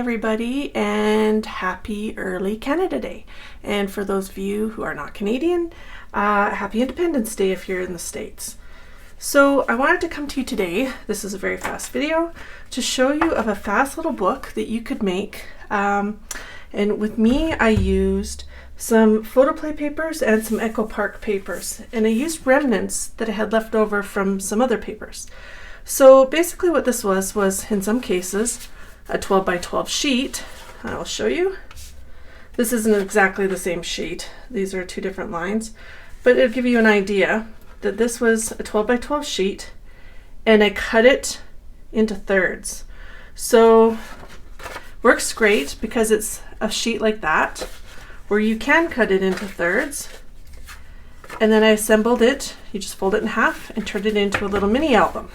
everybody, and happy early Canada Day. And for those of you who are not Canadian, happy Independence Day if you're in the States. So I wanted to come to you today, this is a very fast video, to show you of a fast little book that you could make. And with me, I used some photoplay papers and some Echo Park papers, and I used remnants that I had left over from some other papers. So basically what this was in some cases a 12 by 12 sheet. I'll show you. This isn't exactly the same sheet. These are two different lines, but it'll give you an idea that this was a 12 by 12 sheet, and I cut it into thirds. So works great because it's a sheet like that where you can cut it into thirds, and then I assembled it. You just fold it in half and turn it into a little mini album.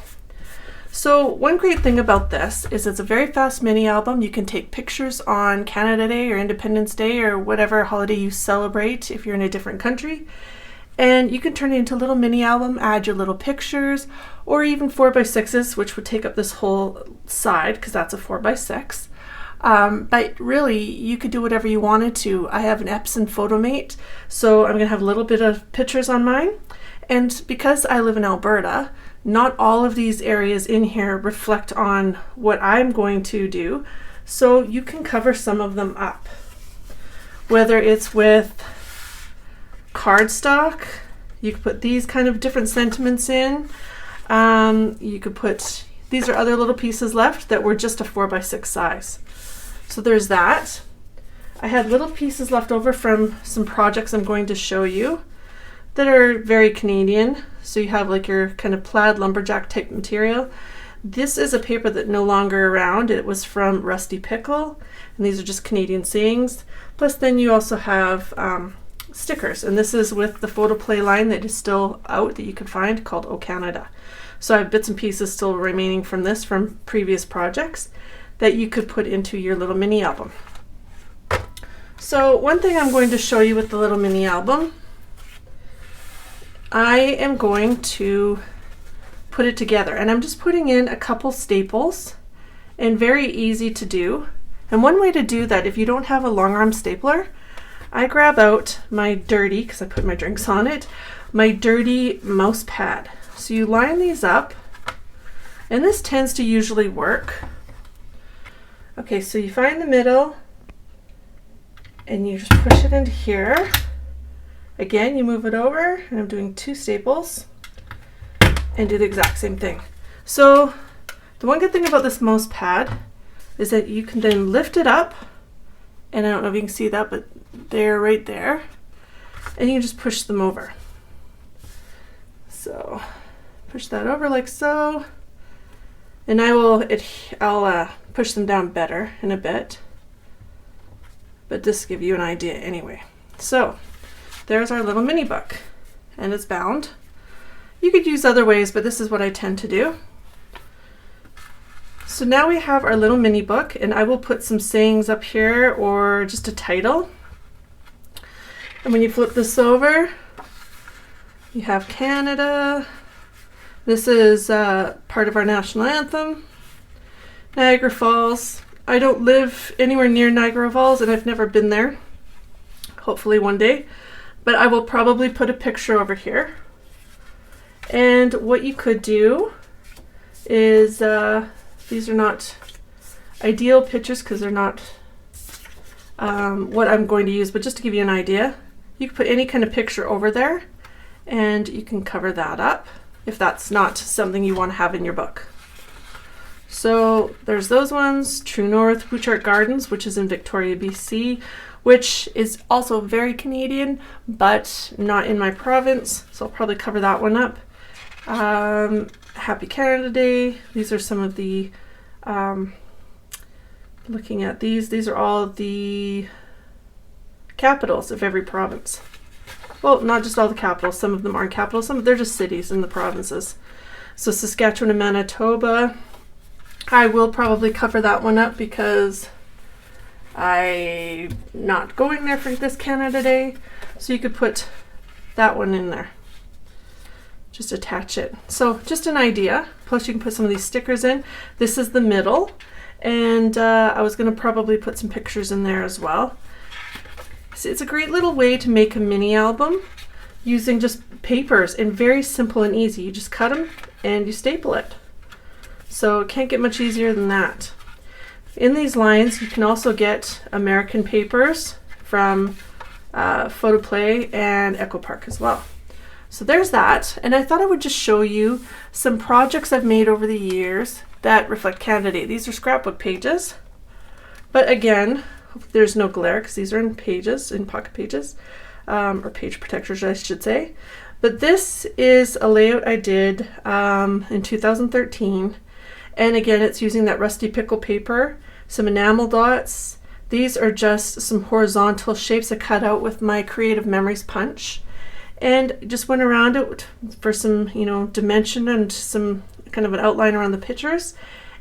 So one great thing about this is it's a very fast mini album. You can take pictures on Canada Day or Independence Day or whatever holiday you celebrate if you're in a different country, and you can turn it into a little mini album, add your little pictures, or even 4x6s, which would take up this whole side because that's a 4x6. But really, you could do whatever you wanted to. I have an Epson Photomate, so I'm going to have a little bit of pictures on mine. And because I live in Alberta, not all of these areas in here reflect on what I'm going to do, so you can cover some of them up. Whether it's with cardstock, you could put these kind of different sentiments in. You could put, these are other little pieces left that were just a 4x6 size. So there's that. I had little pieces left over from some projects I'm going to show you that are very Canadian. So you have like your kind of plaid lumberjack type material. This is a paper that no longer around. It was from Rusty Pickle, and these are just Canadian sayings. Plus then you also have stickers, and this is with the photoplay line that is still out that you can find called O Canada. So I have bits and pieces still remaining from this from previous projects that you could put into your little mini album. So one thing I'm going to show you with the little mini album, I am going to put it together, and I'm just putting in a couple staples, and very easy to do. And one way to do that, if you don't have a long arm stapler, I grab out my dirty, because I put my drinks on it, my dirty mouse pad. So you line these up, and this tends to usually work. Okay, so you find the middle, and you just push it into here. Again, you move it over, and I'm doing two staples, and do the exact same thing. So the one good thing about this mouse pad is that you can then lift it up, and I don't know if you can see that, but they're right there, and you can just push them over. So push that over like so, and I'll push them down better in a bit, but just to give you an idea anyway. So there's our little mini book, and it's bound. You could use other ways, but this is what I tend to do. So now we have our little mini book, and I will put some sayings up here or just a title. And when you flip this over, you have Canada. This is part of our national anthem. Niagara Falls. I don't live anywhere near Niagara Falls, and I've never been there. Hopefully one day. But I will probably put a picture over here. And what you could do is, these are not ideal pictures because they're not what I'm going to use, but just to give you an idea, you can put any kind of picture over there, and you can cover that up if that's not something you want to have in your book. So there's those ones, True North, Woochart Gardens, which is in Victoria, BC, which is also very Canadian, but not in my province, so I'll probably cover that one up. Happy Canada Day. These are some of the, looking at these are all the capitals of every province. Well, not just all the capitals, some of them aren't capitals, they're just cities in the provinces. So Saskatchewan and Manitoba, I will probably cover that one up because I'm not going there for this Canada Day, so you could put that one in there. Just attach it. So just an idea. Plus you can put some of these stickers in. This is the middle, and I was going to probably put some pictures in there as well. So it's a great little way to make a mini album using just papers, and very simple and easy. You just cut them and you staple it. So it can't get much easier than that. In these lines, you can also get American papers from Photoplay and Echo Park as well. So there's that, and I thought I would just show you some projects I've made over the years that reflect Canada Day. These are scrapbook pages, but again, there's no glare because these are in pages, in pocket pages, or page protectors I should say. But this is a layout I did in 2013, and again it's using that rusty pickle paper, some enamel dots. These are just some horizontal shapes I cut out with my Creative Memories punch, and just went around it for some, you know, dimension and some kind of an outline around the pictures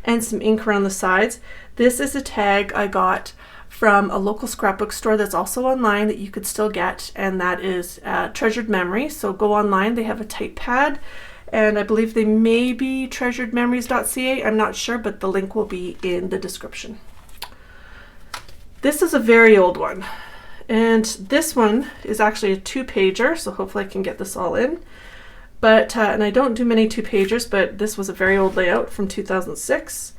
and some ink around the sides. This is a tag I got from a local scrapbook store that's also online that you could still get, and that is Treasured Memory. So go online, they have a type pad, and I believe they may be treasuredmemories.ca, I'm not sure, but the link will be in the description. This is a very old one, and this one is actually a 2-pager, so hopefully I can get this all in. But and I don't do many 2-pagers, but this was a very old layout from 2006.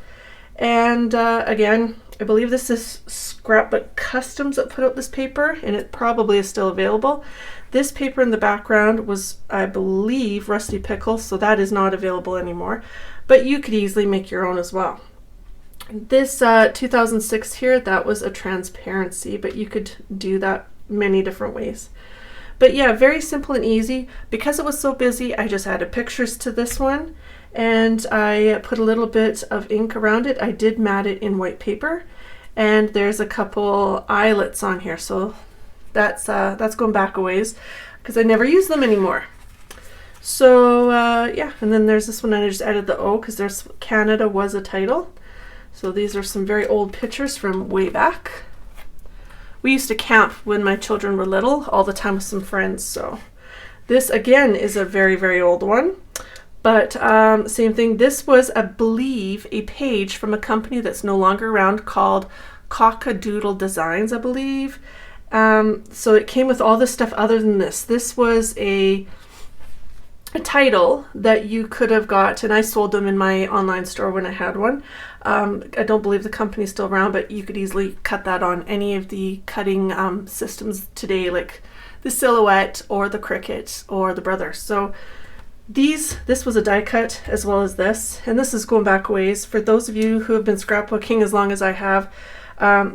And again, I believe this is Scrapbook Customs that put out this paper, and it probably is still available. This paper in the background was, I believe, Rusty Pickle, so that is not available anymore. But you could easily make your own as well. This 2006 here, that was a transparency, but you could do that many different ways. But yeah, very simple and easy. Because it was so busy, I just added pictures to this one, and I put a little bit of ink around it. I did mat it in white paper, and there's a couple eyelets on here, so that's going back a ways because I never use them anymore. So yeah, and then there's this one, and I just added the O because there's Canada was a title. So these are some very old pictures from way back. We used to camp when my children were little all the time with some friends. So this again is a very, very old one. But same thing, this was, I believe, a page from a company that's no longer around called Cockadoodle Designs, I believe. So it came with all this stuff other than this. This was a title that you could have got, and I sold them in my online store when I had one. I don't believe the company's still around, but you could easily cut that on any of the cutting systems today, like the Silhouette or the Cricut or the Brother. So this was a die cut as well as this, and this is going back ways. For those of you who have been scrapbooking as long as I have,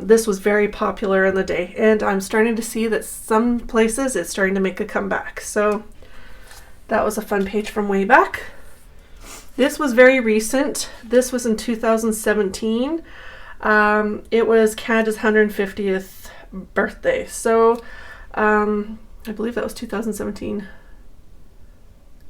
this was very popular in the day, and I'm starting to see that some places it's starting to make a comeback. So that was a fun page from way back. This was very recent. This was in 2017. It was Canada's 150th birthday. So I believe that was 2017.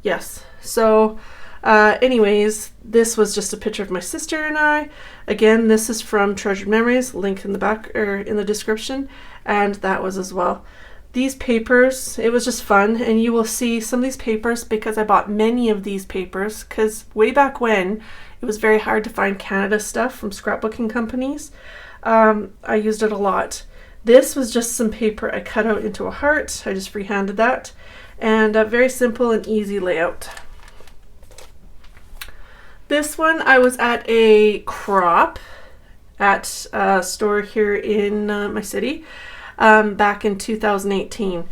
Yes. So anyways, this was just a picture of my sister and I. Again, this is from Treasured Memories, link in the back or in the description, and that was as well. These papers, it was just fun, and you will see some of these papers because I bought many of these papers because way back when it was very hard to find Canada stuff from scrapbooking companies. I used it a lot. This was just some paper I cut out into a heart. I just freehanded that, and a very simple and easy layout. This one, I was at a crop at a store here in my city. Back in 2018,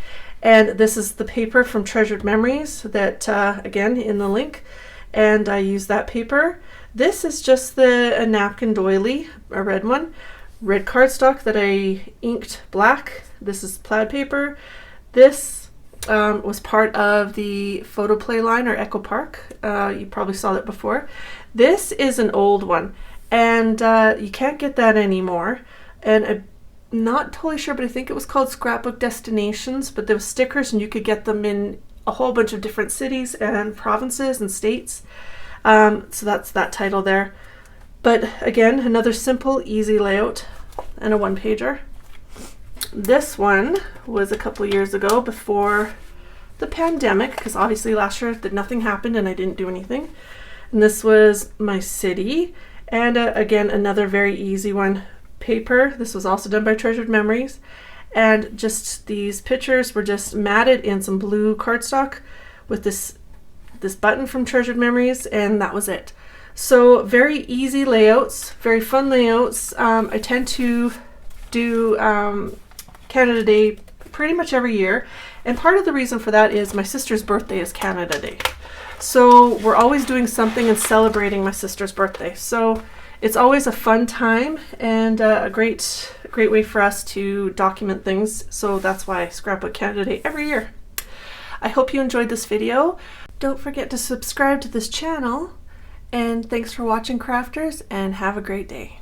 and this is the paper from Treasured Memories that again in the link, and I use that paper. This is just a napkin doily, a red one, red cardstock that I inked black. This is plaid paper. This was part of the Photoplay line or Echo Park. You probably saw that before. This is an old one, and you can't get that anymore, and not totally sure, but I think it was called Scrapbook Destinations, but there were stickers and you could get them in a whole bunch of different cities and provinces and states. So that's that title there. But again, another simple, easy layout and a 1-pager. This one was a couple years ago before the pandemic, because obviously last year nothing happened and I didn't do anything. And this was my city. And again, another very easy one, paper. This was also done by Treasured Memories. And just these pictures were just matted in some blue cardstock with this button from Treasured Memories, and that was it. So very easy layouts, very fun layouts. I tend to do Canada Day pretty much every year, and part of the reason for that is my sister's birthday is Canada Day. So we're always doing something and celebrating my sister's birthday. So it's always a fun time and a great way for us to document things. So that's why I Scrapbook Canada Day every year. I hope you enjoyed this video. Don't forget to subscribe to this channel. And thanks for watching, crafters, and have a great day.